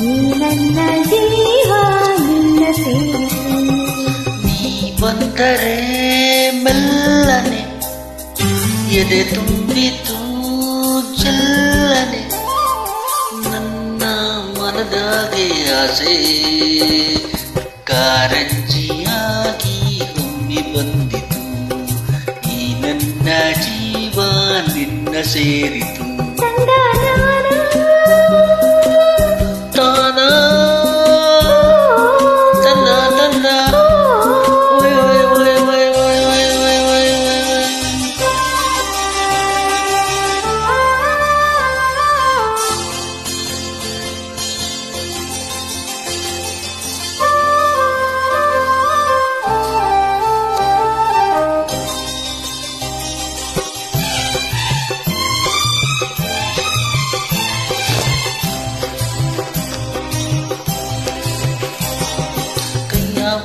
ಈ ನನ್ನ ಜೀವ ನಿನ್ನ ಸೇರಿತು. ನೀ ಬಂದರೆ ಮೆಲ್ಲನೆ ಎದೆ ತುಂಬಿತು ಚೆಲ್ಲನೆ, ನನ್ನ ಮನದಾಗೆ ಆಸೆ ಕಾರಂಜಿಯಾಗಿ ಒಮ್ಮೆ ಬಂದಿತು. ಈ ನನ್ನ ಜೀವ ನಿನ್ನ ಸೇರಿತು.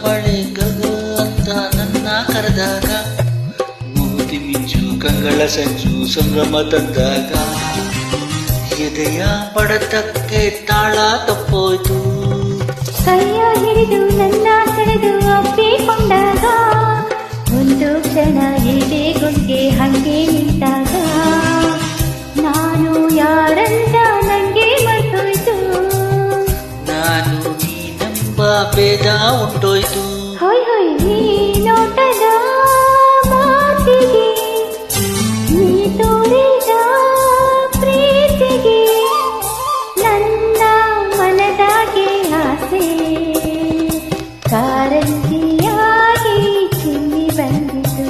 ಬಳೆಗಳು ಅಂತ ನನ್ನ ಕರೆದಾಗ, ಮೂತಿ ಮಿಂಚು ಕಂಗಳ ಸಂಚು ಸಂಭ್ರಮ ತಂದಾಗ, ಎದೆಯ ಬಡತಕ್ಕೆ ತಾಳ ತಪ್ಪೋಯ್ತು. ಕೈಯ ಹಿಡಿದು ನನ್ನ ಸೆಳೆದು ಅಪ್ಪಿಕೊಂಡಾಗ, ಒಂದು ಕ್ಷಣ ಎದೆಗೊಂಗೆ ಹಂಗೆ ನಿಂತಾಗ, ನಾನು ಯಾರಂತ ನಂಗೆ ಮರ್ತೋಯ್ತು. ನಾನು ನೀನೆಂಬ ಭೇದ ಉಂಟೋಯ್ತು. ಹೊಯ್ ಹೊಯ್ ನೀ ನೋಟದ ಮಾತಿಗೆ, ನೀ ತೋರಿದ ಪ್ರೀತಿಗೆ, ನನ್ನ ಮನದಾಗೆ ಆಸೆ ಕಾರಂಜಿಯಾಗಿ ಚಿಮ್ಮಿ ಬಂದಿತು.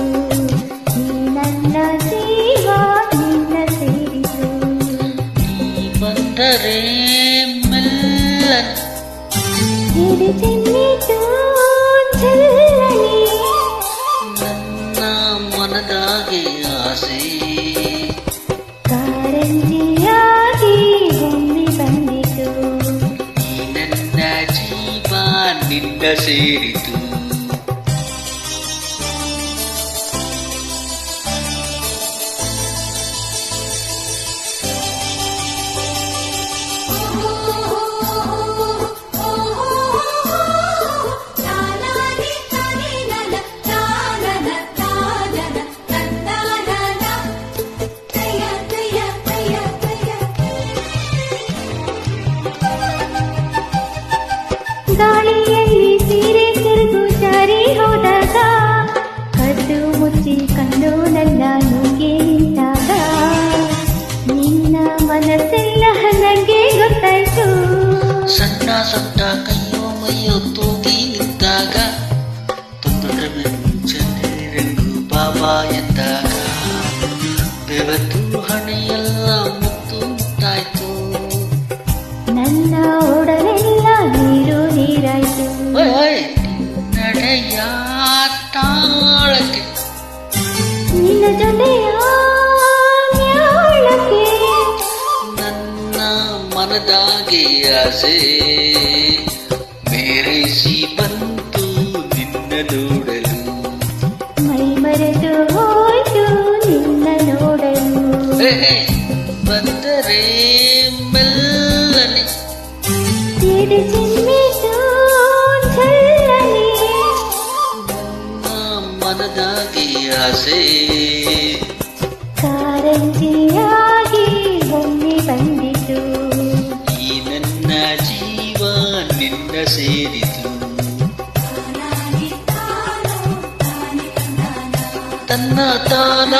ನೀ ನನ್ನ ಜೀವ ನಿನ್ನ ಸೇರಿತು. ನೀ ಬಂದರೆ ಮೆಲ್ಲನೆ ಎದೆ ಚಿಮ್ಮಿತು ಚೆಲ್ಲನೆ, ನನ್ನ ಮನದಾಗೆ ಆಸೆ ಕಾರಂಜಿಯಾಗಿ ಒಮ್ಮೆ ಬಂದಿತು. ಈ ನನ್ನ ಜೀವ ನಿನ್ನ ಸೇರಿತು. ಗಾಳಿಯಲ್ಲಿ ಸೀರೆ ತಿರುಗು ಜಾರಿ ಹೋದಾಗ, ಕದ್ದು ಮುಚ್ಚಿ ಕಂಡು ನನ್ನ ನುಗ್ಗೆ ನಿಂತಾಗ, ನಿನ್ನ ಮನಸ್ಸೆಲ್ಲ ನನಗೆ ಗೊತ್ತಾಯ್ತು. ಸಣ್ಣ ಸೊಟ್ಟ ಕೈಯೋ ಮೈಯೋ ತೂಗಿ ನಿಂತಾಗ, ತೊಂದರೆ ರಂಗು ಬಾಬಾ ಎಂದಾಗ, ಬೆವತ್ತು ಹಣೆಯೆಲ್ಲ ಮುತ್ತು ಮುತ್ತಾಯ್ತು. ನನ್ನ ಒಡಲೆಲ್ಲ ನೀರು ನೀರಾಯ್ತು. ನಡೆಯ ತಾಳಕ್ಕೆ ನಿನ್ನ ಜೊತೆಯ ನ್ಯಾಳಕ್ಕೆ, ನನ್ನ ಮನದಾಗೆ ಆಸೆ ಮೇರಿಸಿ ಬಂತು ನಿನ್ನ ನೋಡಲು. ಮೈ ಮರೆತು ಹೋಯ್ತು ನಿನ್ನ ನೋಡಲು. ಬಂದರೆ ಮೆಲ್ಲನೆ ಎದೆ ಚಿಮ್ಮಿತು ಚೆಲ್ಲನೆ, ನನ್ನ ಮನದಾಗೆ ಆಸೆ ಕಾರಂಜಿಯಾಗಿ ಒಮ್ಮೆ ಬಂದಿತು. ಈ ನನ್ನ ಜೀವ ನಿನ್ನ ಸೇರಿತು. ತನ್ನ ತಾನ